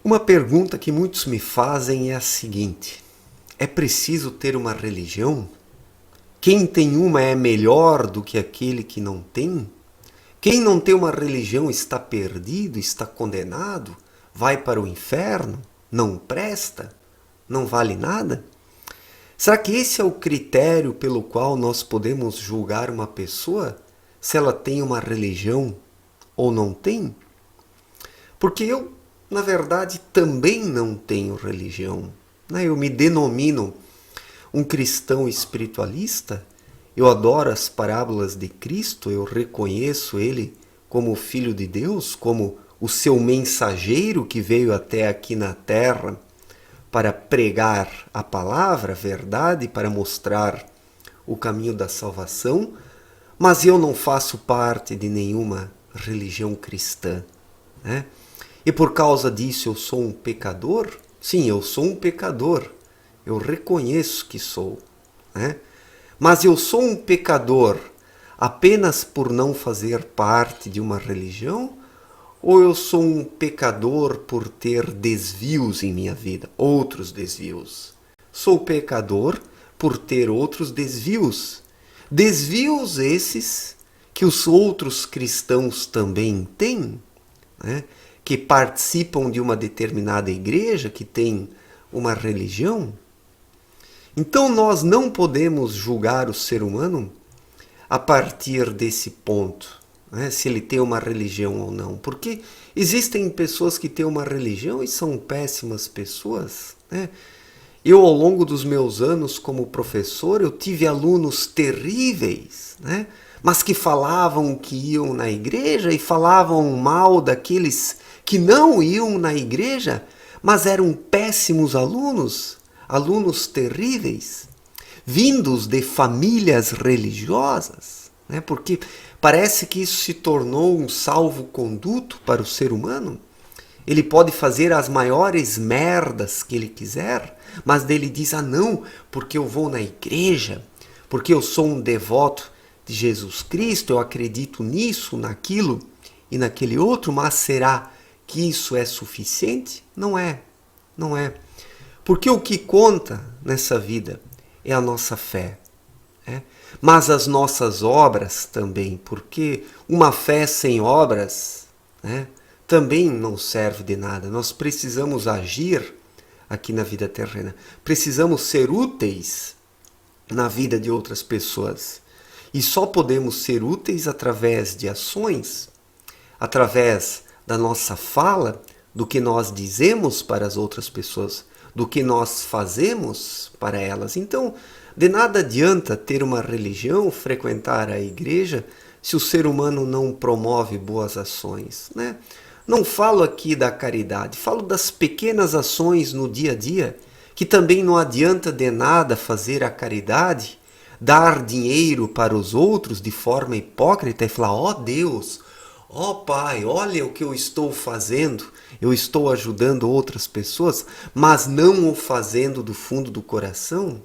Uma pergunta que muitos me fazem é a seguinte: é preciso ter uma religião? Quem tem uma é melhor do que aquele que não tem? Quem não tem uma religião está perdido, está condenado, vai para o inferno, não presta, não vale nada? Será que esse é o critério pelo qual nós podemos julgar uma pessoa, se ela tem uma religião ou não tem? Porque eu, na verdade, também não tenho religião. Eu me denomino um cristão espiritualista, eu adoro as parábolas de Cristo, eu reconheço Ele como o Filho de Deus, como o seu mensageiro que veio até aqui na Terra para pregar a palavra, a verdade, para mostrar o caminho da salvação, mas eu não faço parte de nenhuma religião cristã, né? E por causa disso eu sou um pecador? Sim, eu sou um pecador. Eu reconheço que sou, né? Mas eu sou um pecador apenas por não fazer parte de uma religião? Ou eu sou um pecador por ter desvios em minha vida, outros desvios? Sou pecador por ter outros desvios. Desvios esses que os outros cristãos também têm, né? Que participam de uma determinada igreja, que tem uma religião. Então nós não podemos julgar o ser humano a partir desse ponto, né? Se ele tem uma religião ou não. Porque existem pessoas que têm uma religião e são péssimas pessoas, né? Eu, ao longo dos meus anos como professor, eu tive alunos terríveis, né? Mas que falavam que iam na igreja e falavam mal daqueles que não iam na igreja, mas eram péssimos alunos, alunos terríveis, vindos de famílias religiosas, né? Porque parece que isso se tornou um salvo-conduto para o ser humano. Ele pode fazer as maiores merdas que ele quiser, mas ele diz, não, porque eu vou na igreja, porque eu sou um devoto de Jesus Cristo, eu acredito nisso, naquilo e naquele outro, mas será que isso é suficiente? Não é, não é. Porque o que conta nessa vida é a nossa fé, né? Mas as nossas obras também, porque uma fé sem obras, né, também não serve de nada. Nós precisamos agir aqui na vida terrena. Precisamos ser úteis na vida de outras pessoas. E só podemos ser úteis através de ações, através da nossa fala, do que nós dizemos para as outras pessoas, do que nós fazemos para elas. Então, de nada adianta ter uma religião, frequentar a igreja, se o ser humano não promove boas ações, né? Não falo aqui da caridade, falo das pequenas ações no dia a dia, que também não adianta de nada fazer a caridade, dar dinheiro para os outros de forma hipócrita e falar, ó Deus, ó Pai, olha o que eu estou fazendo, eu estou ajudando outras pessoas, mas não o fazendo do fundo do coração,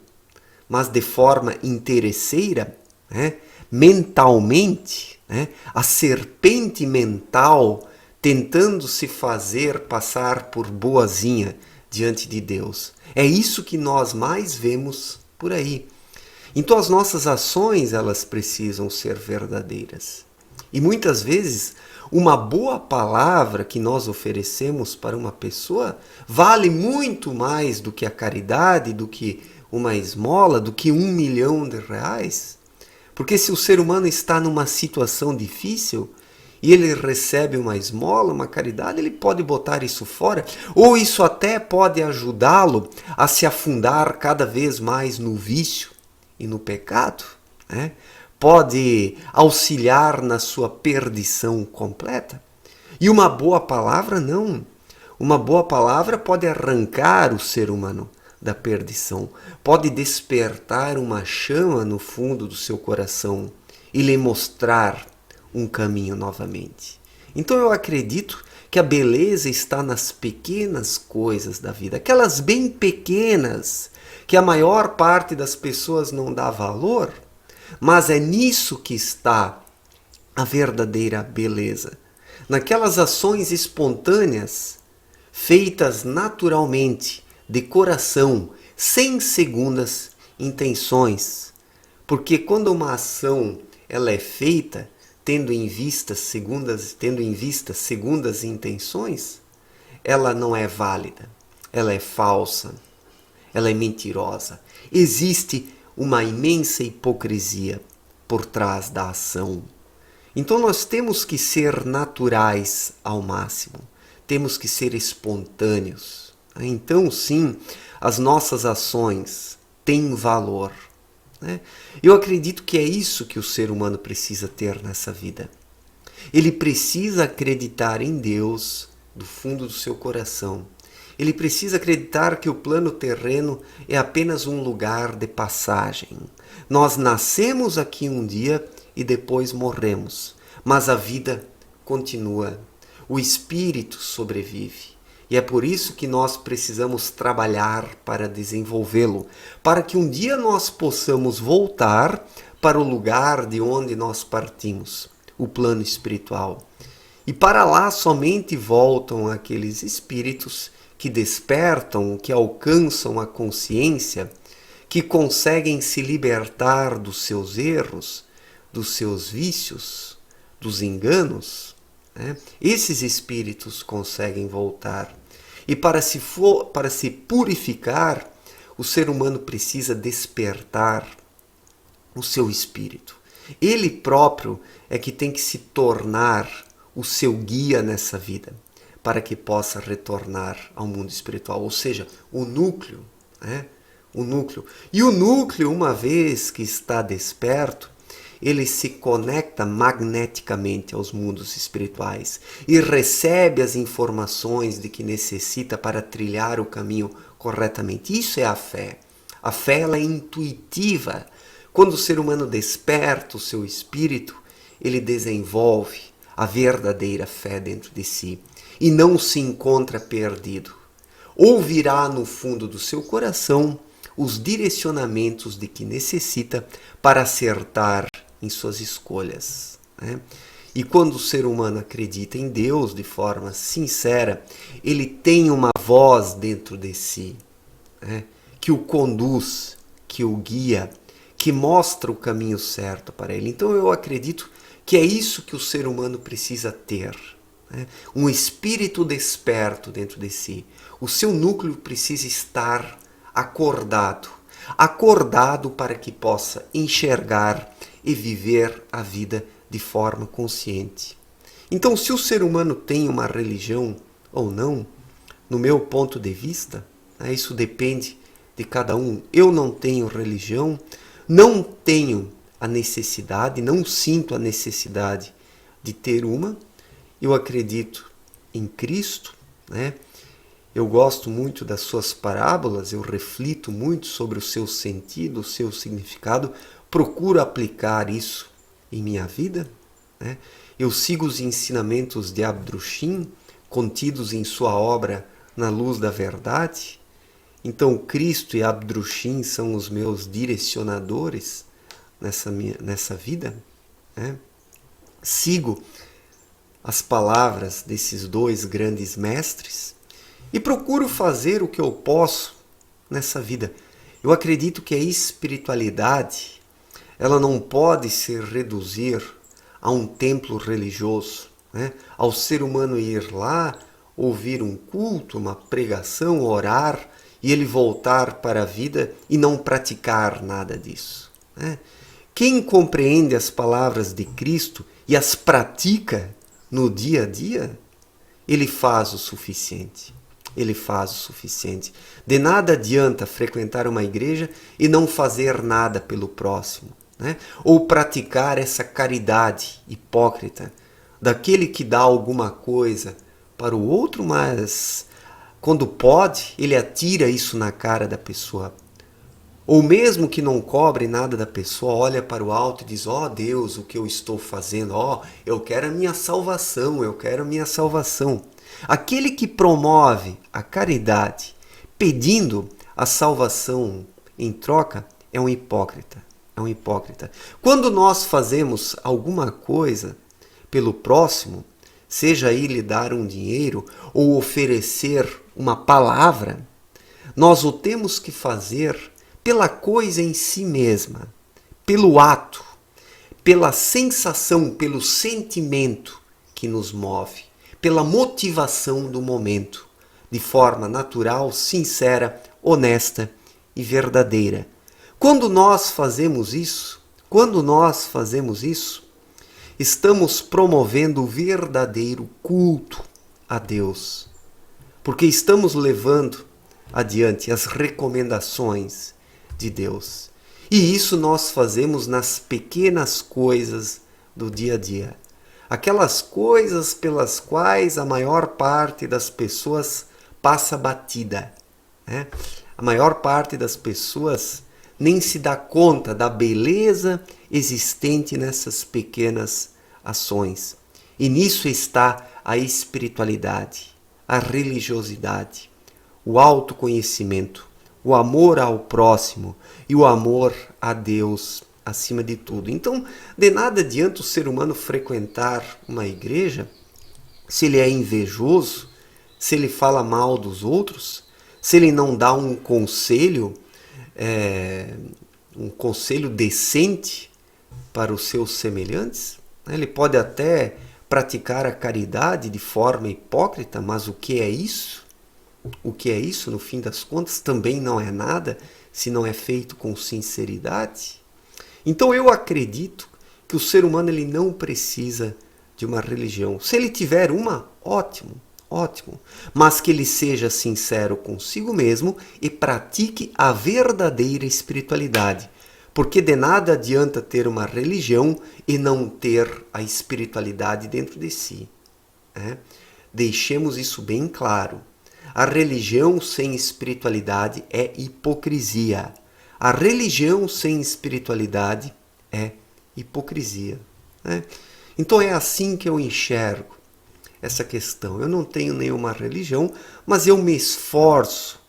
mas de forma interesseira, né? Mentalmente, né? A serpente mental tentando se fazer passar por boazinha diante de Deus. É isso que nós mais vemos por aí. Então as nossas ações, elas precisam ser verdadeiras. E muitas vezes, uma boa palavra que nós oferecemos para uma pessoa vale muito mais do que a caridade, do que uma esmola, do que R$1 milhão. Porque se o ser humano está numa situação difícil e ele recebe uma esmola, uma caridade, ele pode botar isso fora, ou isso até pode ajudá-lo a se afundar cada vez mais no vício e no pecado, né? Pode auxiliar na sua perdição completa. E uma boa palavra não. Uma boa palavra pode arrancar o ser humano da perdição, pode despertar uma chama no fundo do seu coração e lhe mostrar um caminho novamente. Então eu acredito que a beleza está nas pequenas coisas da vida, aquelas bem pequenas, que a maior parte das pessoas não dá valor, mas é nisso que está a verdadeira beleza. Naquelas ações espontâneas, feitas naturalmente, de coração, sem segundas intenções. Porque quando uma ação ela é feita tendo em vista segundas intenções, ela não é válida, ela é falsa, ela é mentirosa. Existe uma imensa hipocrisia por trás da ação. Então nós temos que ser naturais ao máximo, temos que ser espontâneos. Então sim, as nossas ações têm valor. Eu acredito que é isso que o ser humano precisa ter nessa vida. Ele precisa acreditar em Deus do fundo do seu coração. Ele precisa acreditar que o plano terreno é apenas um lugar de passagem. Nós nascemos aqui um dia e depois morremos, mas a vida continua. O espírito sobrevive. E é por isso que nós precisamos trabalhar para desenvolvê-lo, para que um dia nós possamos voltar para o lugar de onde nós partimos, o plano espiritual. E para lá somente voltam aqueles espíritos que despertam, que alcançam a consciência, que conseguem se libertar dos seus erros, dos seus vícios, dos enganos. Esses espíritos conseguem voltar. E para se purificar, o ser humano precisa despertar o seu espírito. Ele próprio é que tem que se tornar o seu guia nessa vida, para que possa retornar ao mundo espiritual, ou seja, o núcleo. O núcleo. E o núcleo, uma vez que está desperto, ele se conecta magneticamente aos mundos espirituais e recebe as informações de que necessita para trilhar o caminho corretamente. Isso é a fé. A fé ela é intuitiva. Quando o ser humano desperta o seu espírito, ele desenvolve a verdadeira fé dentro de si e não se encontra perdido. Ouvirá no fundo do seu coração os direcionamentos de que necessita para acertar em suas escolhas. E quando o ser humano acredita em Deus de forma sincera, ele tem uma voz dentro de si, que o conduz, que o guia, que mostra o caminho certo para ele. Então eu acredito que é isso que o ser humano precisa ter. Um espírito desperto dentro de si. O seu núcleo precisa estar acordado para que possa enxergar e viver a vida de forma consciente. Então, se o ser humano tem uma religião ou não, no meu ponto de vista, isso depende de cada um. Eu não tenho religião, não tenho a necessidade, não sinto a necessidade de ter uma. Eu acredito em Cristo, Eu gosto muito das suas parábolas, eu reflito muito sobre o seu sentido, o seu significado, procuro aplicar isso em minha vida. Eu sigo os ensinamentos de Abdrushim, contidos em sua obra Na Luz da Verdade. Então Cristo e Abdrushim são os meus direcionadores nessa vida. Sigo as palavras desses dois grandes mestres e procuro fazer o que eu posso nessa vida. Eu acredito que a espiritualidade ela não pode se reduzir a um templo religioso, ao ser humano ir lá, ouvir um culto, uma pregação, orar e ele voltar para a vida e não praticar nada disso. Quem compreende as palavras de Cristo e as pratica no dia a dia, ele faz o suficiente. Ele faz o suficiente. De nada adianta frequentar uma igreja e não fazer nada pelo próximo, ou praticar essa caridade hipócrita daquele que dá alguma coisa para o outro, mas quando pode, ele atira isso na cara da pessoa. Ou mesmo que não cobre nada da pessoa, olha para o alto e diz: ó Deus, o que eu estou fazendo? Eu quero a minha salvação, eu quero a minha salvação. Aquele que promove a caridade pedindo a salvação em troca é um hipócrita. É um hipócrita. Quando nós fazemos alguma coisa pelo próximo, seja ele dar um dinheiro ou oferecer uma palavra, nós o temos que fazer pela coisa em si mesma, pelo ato, pela sensação, pelo sentimento que nos move, pela motivação do momento, de forma natural, sincera, honesta e verdadeira. Quando nós fazemos isso, estamos promovendo o verdadeiro culto a Deus, porque estamos levando adiante as recomendações de Deus. E isso nós fazemos nas pequenas coisas do dia a dia. Aquelas coisas pelas quais a maior parte das pessoas passa batida, né? A maior parte das pessoas nem se dá conta da beleza existente nessas pequenas ações. E nisso está a espiritualidade, a religiosidade, o autoconhecimento, o amor ao próximo e o amor a Deus acima de tudo. Então, de nada adianta o ser humano frequentar uma igreja se ele é invejoso, se ele fala mal dos outros, se ele não dá um conselho decente para os seus semelhantes. Ele pode até praticar a caridade de forma hipócrita, mas o que é isso? O que é isso, no fim das contas, também não é nada se não é feito com sinceridade. Então eu acredito que o ser humano ele não precisa de uma religião. Se ele tiver uma, ótimo, ótimo. Mas que ele seja sincero consigo mesmo e pratique a verdadeira espiritualidade. Porque de nada adianta ter uma religião e não ter a espiritualidade dentro de si. Deixemos isso bem claro. A religião sem espiritualidade é hipocrisia. A religião sem espiritualidade é hipocrisia. Então é assim que eu enxergo essa questão. Eu não tenho nenhuma religião, mas eu me esforço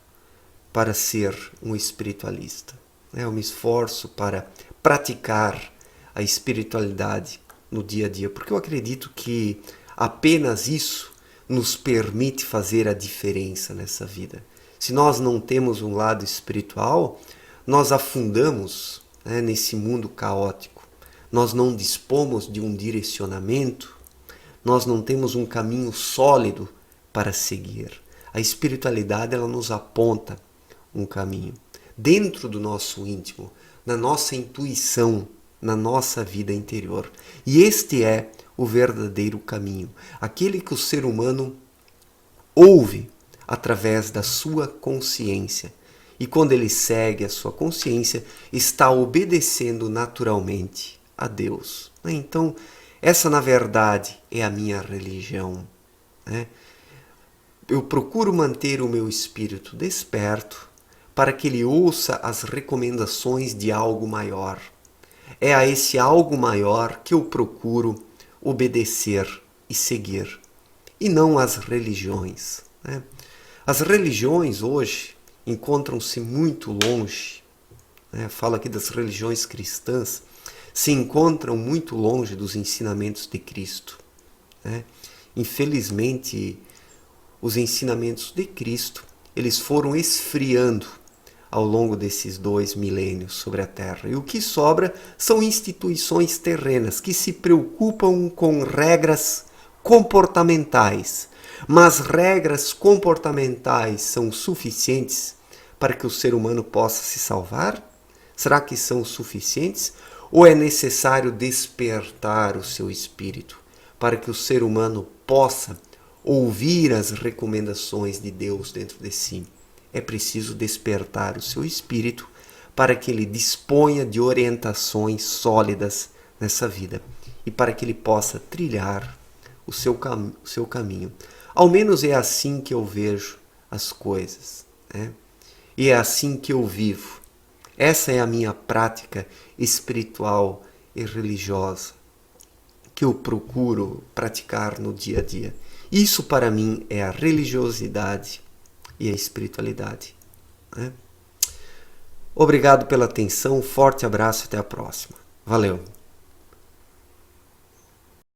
para ser um espiritualista. Eu me esforço para praticar a espiritualidade no dia a dia, porque eu acredito que apenas isso nos permite fazer a diferença nessa vida. Se nós não temos um lado espiritual, nós afundamos nesse mundo caótico. Nós não dispomos de um direcionamento, nós não temos um caminho sólido para seguir. A espiritualidade ela nos aponta um caminho dentro do nosso íntimo, na nossa intuição, na nossa vida interior. E este é o verdadeiro caminho, aquele que o ser humano ouve através da sua consciência. E quando ele segue a sua consciência, está obedecendo naturalmente a Deus. Então, essa na verdade é a minha religião. Eu procuro manter o meu espírito desperto para que ele ouça as recomendações de algo maior. É a esse algo maior que eu procuro obedecer e seguir, e não as religiões. As religiões hoje encontram-se muito longe, falo aqui das religiões cristãs, se encontram muito longe dos ensinamentos de Cristo. Infelizmente, os ensinamentos de Cristo eles foram esfriando ao longo desses 2 milênios sobre a Terra. E o que sobra são instituições terrenas que se preocupam com regras comportamentais. Mas regras comportamentais são suficientes para que o ser humano possa se salvar? Será que são suficientes? Ou é necessário despertar o seu espírito para que o ser humano possa ouvir as recomendações de Deus dentro de si? É preciso despertar o seu espírito para que ele disponha de orientações sólidas nessa vida e para que ele possa trilhar o seu caminho. Ao menos é assim que eu vejo as coisas, e é assim que eu vivo. Essa é a minha prática espiritual e religiosa que eu procuro praticar no dia a dia. Isso para mim é a religiosidade e a espiritualidade. Obrigado pela atenção, um forte abraço e até a próxima. Valeu!